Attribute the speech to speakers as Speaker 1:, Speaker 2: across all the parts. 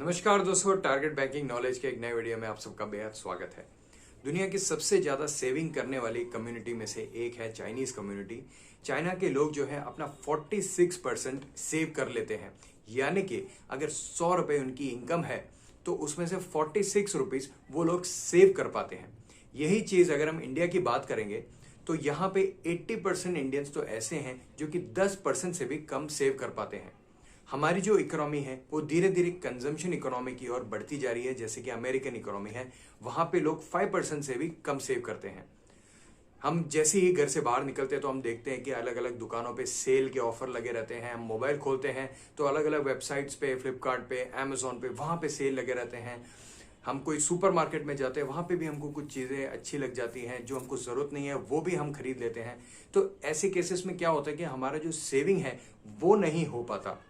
Speaker 1: नमस्कार दोस्तों, target banking knowledge के एक नए वीडियो में आप सबका बेहद स्वागत है। दुनिया की सबसे ज्यादा सेविंग करने वाली कम्युनिटी में से एक है चाइनीज कम्युनिटी। चाइना के लोग जो है अपना 46% सेव कर लेते हैं, यानी कि अगर 100 रुपए उनकी इनकम है तो उसमें से 46 रुपीज वो लोग सेव कर पाते हैं। यही चीज अगर हम इंडिया की बात करेंगे तो यहाँ पे 80% इंडियंस तो ऐसे हैं जो कि 10% से भी कम सेव कर पाते हैं। हमारी जो इकोनॉमी है वो धीरे धीरे कंजम्पशन इकोनॉमी की ओर बढ़ती जा रही है। जैसे कि अमेरिकन इकोनॉमी है, वहां पे लोग 5% से भी कम सेव करते हैं। हम जैसे ही घर से बाहर निकलते हैं तो हम देखते हैं कि अलग अलग दुकानों पे सेल के ऑफर लगे रहते हैं। हम मोबाइल खोलते हैं तो अलग अलग वेबसाइट्स पे, फ्लिपकार्ट पे, अमेजोन पे, वहां पे सेल लगे रहते हैं। हम कोई सुपरमार्केट में जाते हैं, वहां पे भी हमको कुछ चीजें अच्छी लग जाती हैं, जो हमको जरूरत नहीं है वो भी हम खरीद लेते हैं। तो ऐसे केसेस में क्या होता है कि हमारा जो सेविंग है वो नहीं हो पाता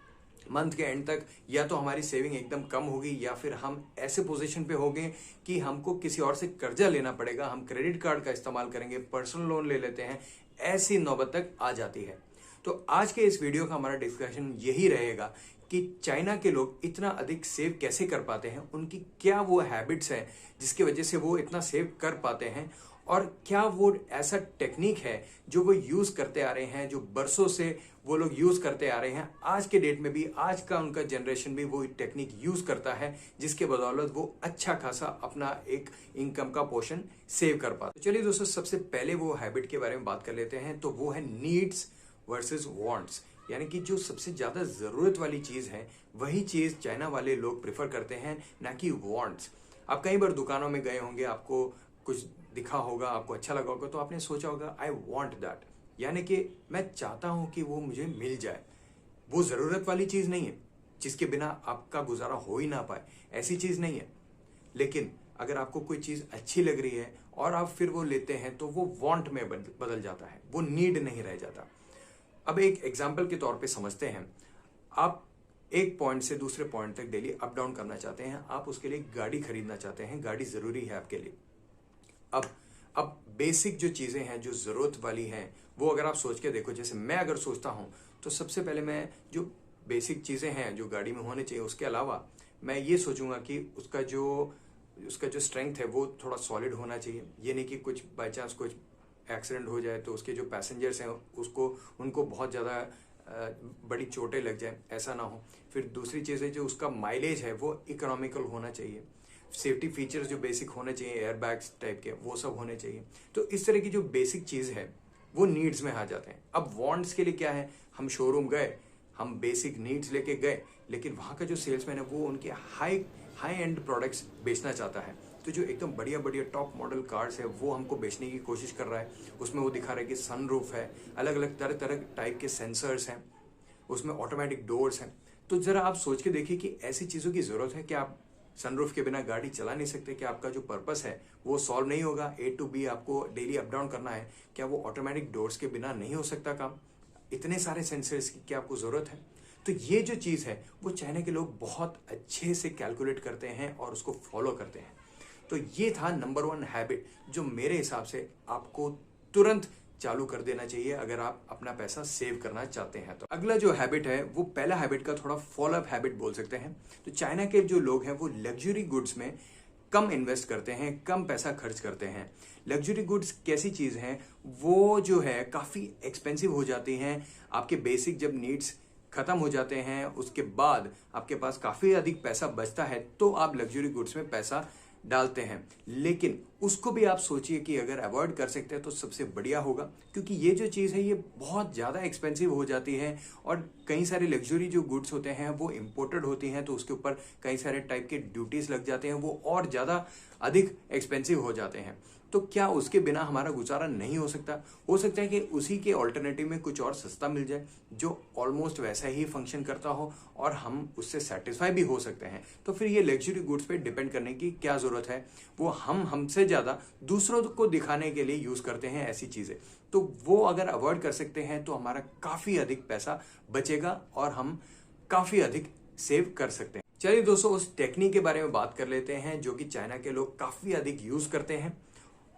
Speaker 1: मंथ के एंड तक। या तो हमारी सेविंग एकदम कम होगी या फिर हम ऐसे पोजीशन पे होंगे कि हमको किसी और से कर्जा लेना पड़ेगा। हम क्रेडिट कार्ड का इस्तेमाल करेंगे, पर्सनल लोन ले लेते हैं, ऐसी नौबत तक आ जाती है। तो आज के इस वीडियो का हमारा डिस्कशन यही रहेगा कि चाइना के लोग इतना अधिक सेव कैसे कर पाते हैं, उनकी क्या वो हैबिट्स हैं जिसकी वजह से वो इतना सेव कर पाते हैं, और क्या वो ऐसा टेक्निक है जो वो यूज करते आ रहे हैं, जो बरसों से वो लोग यूज करते आ रहे हैं। आज के डेट में भी, आज का उनका जनरेशन भी वो टेक्निक यूज करता है, जिसके बदौलत वो अच्छा खासा अपना एक इनकम का पोर्शन सेव कर पाते। चलिए दोस्तों, सबसे पहले वो हैबिट के बारे में बात कर लेते हैं। तो वो है नीड्स वर्सेस वांट्स, यानी कि जो सबसे ज्यादा जरूरत वाली चीज है वही चीज चाइना वाले लोग प्रेफर करते हैं, ना कि वांट्स। आप कई बार दुकानों में गए होंगे, आपको कुछ दिखा होगा, आपको अच्छा लगा होगा, तो आपने सोचा होगा आई वॉन्ट दैट, यानी कि मैं चाहता हूं कि वो मुझे मिल जाए। वो जरूरत वाली चीज नहीं है जिसके बिना आपका गुजारा हो ही ना पाए, ऐसी चीज नहीं है। लेकिन अगर आपको कोई चीज अच्छी लग रही है और आप फिर वो लेते हैं तो वो वांट में बदल जाता है, वो नीड नहीं रह जाता। अब एक एग्जाम्पल के तौर पे समझते हैं। आप एक पॉइंट से दूसरे पॉइंट तक डेली अप डाउन करना चाहते हैं, आप उसके लिए गाड़ी खरीदना चाहते हैं, गाड़ी जरूरी है आपके लिए। अब बेसिक जो चीजें हैं जो जरूरत वाली हैं वो अगर आप सोच के देखो, जैसे मैं अगर सोचता हूं तो सबसे पहले मैं जो बेसिक चीजें हैं जो गाड़ी में होने चाहिए, उसके अलावा मैं ये सोचूंगा कि उसका जो स्ट्रेंथ है वो थोड़ा सॉलिड होना चाहिए। ये नहीं कि कुछ बाई चांस कुछ एक्सीडेंट हो जाए तो उसके जो पैसेंजर्स हैं उनको बहुत ज्यादा बड़ी चोटें लग जाए, ऐसा ना हो। फिर दूसरी चीज है जो उसका माइलेज है वो इकोनॉमिकल होना चाहिए। सेफ्टी फीचर्स जो बेसिक होने चाहिए, एयरबैग्स टाइप के, वो सब होने चाहिए। तो इस तरह की जो बेसिक चीज है वो नीड्स में आ जाते हैं। अब वांट्स के लिए क्या है, हम शोरूम गए, हम बेसिक नीड्स लेके गए, लेकिन वहां का जो सेल्समैन है वो उनके हाई एंड प्रोडक्ट्स बेचना चाहता है। तो जो एकदम बढ़िया बढ़िया टॉप मॉडल कार्स है वो हमको बेचने की कोशिश कर रहा है। उसमें वो दिखा रहा है कि सनरूफ है, अलग अलग तरह तरह टाइप के सेंसर्स हैं, उसमें ऑटोमेटिक डोर्स हैं। तो जरा आप सोच के देखिए कि ऐसी चीजों की जरूरत है। क्या आप सनरूफ के बिना गाड़ी चला नहीं सकते? क्या आपका जो पर्पस है वो सॉल्व नहीं होगा? A to B आपको डेली अप डाउन करना है, क्या वो ऑटोमेटिक डोर्स के बिना नहीं हो सकता काम? इतने सारे सेंसर्स की क्या आपको जरूरत है? तो ये जो चीज है वो चाइना के लोग बहुत अच्छे से कैलकुलेट करते हैं और उसको फॉलो करते हैं। तो ये था नंबर 1 हैबिट जो मेरे हिसाब से आपको तुरंत चालू कर देना चाहिए अगर आप अपना पैसा सेव करना चाहते हैं। तो अगला जो हैबिट है वो पहला हैबिट का थोड़ा फॉलो अप हैबिट बोल सकते हैं। तो चाइना के जो लोग हैं वो लग्जरी गुड्स में कम इन्वेस्ट करते हैं, कम पैसा खर्च करते हैं। लग्जरी गुड्स कैसी चीज है, वो जो है काफी एक्सपेंसिव हो जाती हैं। आपके बेसिक जब नीड्स खत्म हो जाते हैं उसके बाद आपके पास काफी अधिक पैसा बचता है तो आप लग्जरी गुड्स में पैसा डालते हैं। लेकिन उसको भी आप सोचिए कि अगर अवॉइड कर सकते हैं तो सबसे बढ़िया होगा, क्योंकि ये जो चीज है ये बहुत ज्यादा एक्सपेंसिव हो जाती है। और कई सारे लग्जरी जो गुड्स होते हैं वो इंपोर्टेड होती हैं, तो उसके ऊपर कई सारे टाइप के ड्यूटीज लग जाते हैं, वो और ज्यादा अधिक एक्सपेंसिव हो जाते हैं। तो क्या उसके बिना हमारा गुजारा नहीं हो सकता? हो सकता है कि उसी के ऑल्टरनेटिव में कुछ और सस्ता मिल जाए जो ऑलमोस्ट वैसा ही फंक्शन करता हो और हम उससे सेटिस्फाई भी हो सकते हैं। तो फिर ये लग्जरी गुड्स पे डिपेंड करने की क्या जरूरत है? वो हमसे ज्यादा दूसरों को दिखाने के लिए यूज करते हैं ऐसी चीजें। तो वो अगर अवॉइड कर सकते हैं तो हमारा काफी अधिक पैसा बचेगा और हम काफी अधिक सेव कर सकते हैं। चलिए दोस्तों, उस टेक्निक के बारे में बात कर लेते हैं जो कि चाइना के लोग काफी अधिक यूज करते हैं।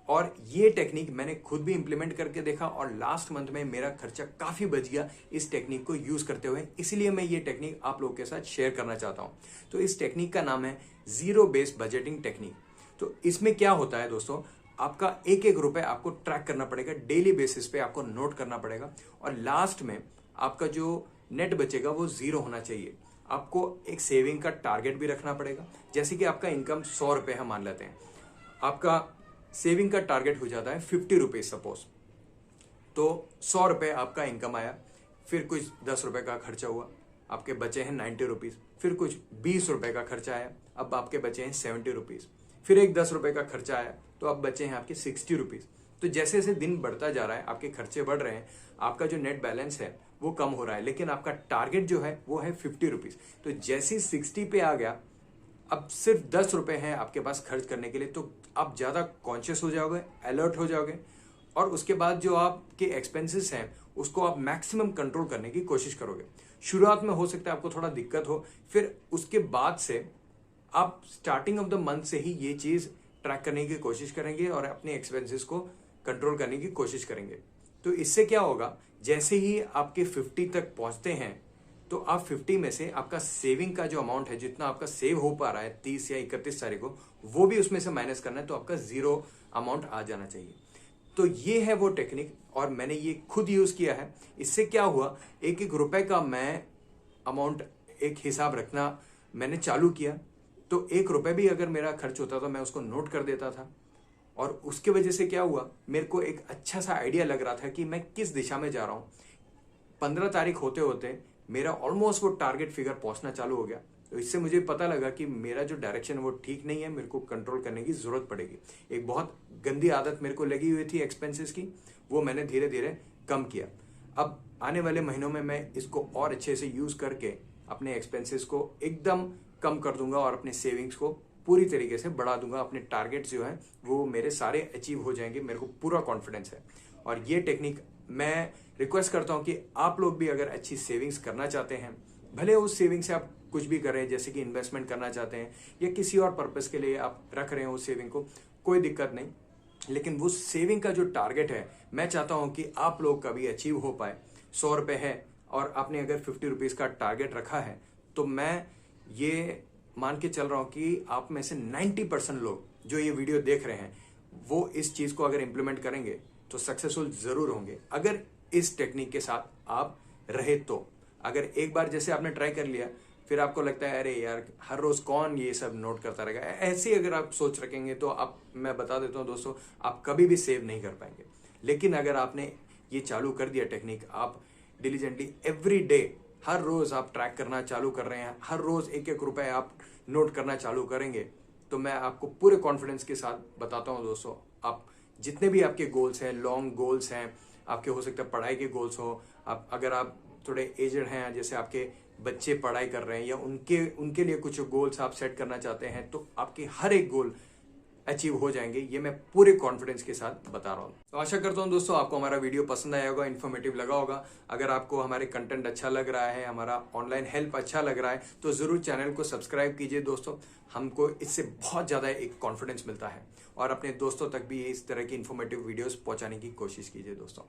Speaker 1: और ये टेक्निक मैंने खुद भी इंप्लीमेंट करके देखा और लास्ट मंथ में मेरा खर्चा काफी बच गया इस टेक्निक को यूज करते हुए। इसलिए मैं ये टेक्निक आप लोगों के साथ शेयर करना चाहता हूं। तो इस टेक्निक का नाम है जीरो बेस्ड बजटिंग टेक्निक। तो इसमें क्या होता है दोस्तों, आपका एक एक रुपए आपको ट्रैक करना पड़ेगा, डेली बेसिस पे आपको नोट करना पड़ेगा और लास्ट में आपका जो नेट बचेगा वो जीरो होना चाहिए। आपको एक सेविंग का टारगेट भी रखना पड़ेगा। जैसे कि आपका इनकम 100 रुपए हम मान लेते हैं, आपका सेविंग का टारगेट हो जाता है 50 रुपीज सपोज। तो 100 रुपए आपका इनकम आया, फिर कुछ 10 रुपए का खर्चा हुआ, आपके बचे हैं 90 रुपीज। फिर कुछ 20 रुपए का खर्चा आया, अब आपके बचे हैं 70 रुपीज। फिर एक 10 रुपए का खर्चा आया, तो अब बचे हैं आपके 60 रुपीज। तो जैसे जैसे दिन बढ़ता जा रहा है, आपके खर्चे बढ़ रहे हैं, आपका जो नेट बैलेंस है वो कम हो रहा है, लेकिन आपका टारगेट जो है वो है 50 रुपीज। तो जैसे 60 पे आ गया, अब सिर्फ 10 रुपए हैं आपके पास खर्च करने के लिए, तो आप ज्यादा कॉन्शियस हो जाओगे, अलर्ट हो जाओगे और उसके बाद जो आपके एक्सपेंसेस हैं उसको आप मैक्सिमम कंट्रोल करने की कोशिश करोगे। शुरुआत में हो सकता है आपको थोड़ा दिक्कत हो, फिर उसके बाद से आप स्टार्टिंग ऑफ द मंथ से ही ये चीज ट्रैक करने की कोशिश करेंगे और अपने एक्सपेंसेस को कंट्रोल करने की कोशिश करेंगे। तो इससे क्या होगा, जैसे ही आपके 50 तक पहुंचते हैं तो आप 50 में से आपका सेविंग का जो अमाउंट है, जितना आपका सेव हो पा रहा है 30 या 31 तारीख को, वो भी उसमें से माइनस करना है, तो आपका जीरो अमाउंट आ जाना चाहिए। तो ये है वो टेक्निक और मैंने ये खुद यूज किया है। इससे क्या हुआ, एक एक रुपए का मैं अमाउंट, एक हिसाब रखना मैंने चालू किया। तो एक रुपए भी अगर मेरा खर्च होता तो मैं उसको नोट कर देता था और उसके वजह से क्या हुआ, मेरे को एक अच्छा सा आइडिया लग रहा था कि मैं किस दिशा में जा रहा हूं। 15 तारीख होते होते मेरा ऑलमोस्ट वो टारगेट फिगर पहुंचना चालू हो गया। तो इससे मुझे पता लगा कि मेरा जो डायरेक्शन वो ठीक नहीं है, मेरे को कंट्रोल करने की जरूरत पड़ेगी। एक बहुत गंदी आदत मेरे को लगी हुई थी एक्सपेंसेस की, वो मैंने धीरे धीरे कम किया। अब आने वाले महीनों में मैं इसको और अच्छे से यूज करके अपने एक्सपेंसेस को एकदम कम कर दूंगा और अपने सेविंग्स को पूरी तरीके से बढ़ा दूंगा। अपने टारगेट्स जो हैं वो मेरे सारे अचीव हो जाएंगे, मेरे को पूरा कॉन्फिडेंस है। और ये टेक्निक मैं रिक्वेस्ट करता हूं कि आप लोग भी अगर अच्छी सेविंग्स करना चाहते हैं, भले उस सेविंग से आप कुछ भी करें, जैसे कि इन्वेस्टमेंट करना चाहते हैं या किसी और पर्पस के लिए आप रख रहे हो उस सेविंग को, कोई दिक्कत नहीं, लेकिन वो सेविंग का जो टारगेट है मैं चाहता हूं कि आप लोग का भी अचीव हो पाए। 100 रुपए है और आपने अगर 50 रुपीज का टारगेट रखा है, तो मैं ये मान के चल रहा हूं कि आप में से 90% लोग जो ये वीडियो देख रहे हैं वो इस चीज को अगर इंप्लीमेंट करेंगे तो सक्सेसफुल जरूर होंगे, अगर इस टेक्निक के साथ आप रहे तो। अगर एक बार जैसे आपने ट्राई कर लिया, फिर आपको लगता है अरे यार हर रोज कौन ये सब नोट करता रहेगा, ऐसे ही अगर आप सोच रखेंगे तो आप, मैं बता देता हूं दोस्तों, आप कभी भी सेव नहीं कर पाएंगे। लेकिन अगर आपने ये चालू कर दिया टेक्निक, आप डिलीजेंटली एवरी डे, हर रोज आप ट्रैक करना चालू कर रहे हैं, हर रोज एक एक रुपए आप नोट करना चालू करेंगे, तो मैं आपको पूरे कॉन्फिडेंस के साथ बताता हूं दोस्तों, आप जितने भी आपके गोल्स हैं, लॉन्ग गोल्स हैं, आपके हो सकता है पढ़ाई के गोल्स हो, आप अगर आप थोड़े एजड हैं, जैसे आपके बच्चे पढ़ाई कर रहे हैं या उनके लिए कुछ गोल्स आप सेट करना चाहते हैं, तो आपके हर एक गोल अचीव हो जाएंगे। ये मैं पूरे कॉन्फिडेंस के साथ बता रहा हूँ। तो आशा करता हूँ दोस्तों आपको हमारा वीडियो पसंद आया होगा, इन्फॉर्मेटिव लगा होगा। अगर आपको हमारे कंटेंट अच्छा लग रहा है, हमारा ऑनलाइन हेल्प अच्छा लग रहा है, तो जरूर चैनल को सब्सक्राइब कीजिए दोस्तों। हमको इससे बहुत ज्यादा एक कॉन्फिडेंस मिलता है और अपने दोस्तों तक भी इस तरह की इन्फॉर्मेटिव वीडियोस पहुंचाने की कोशिश कीजिए दोस्तों।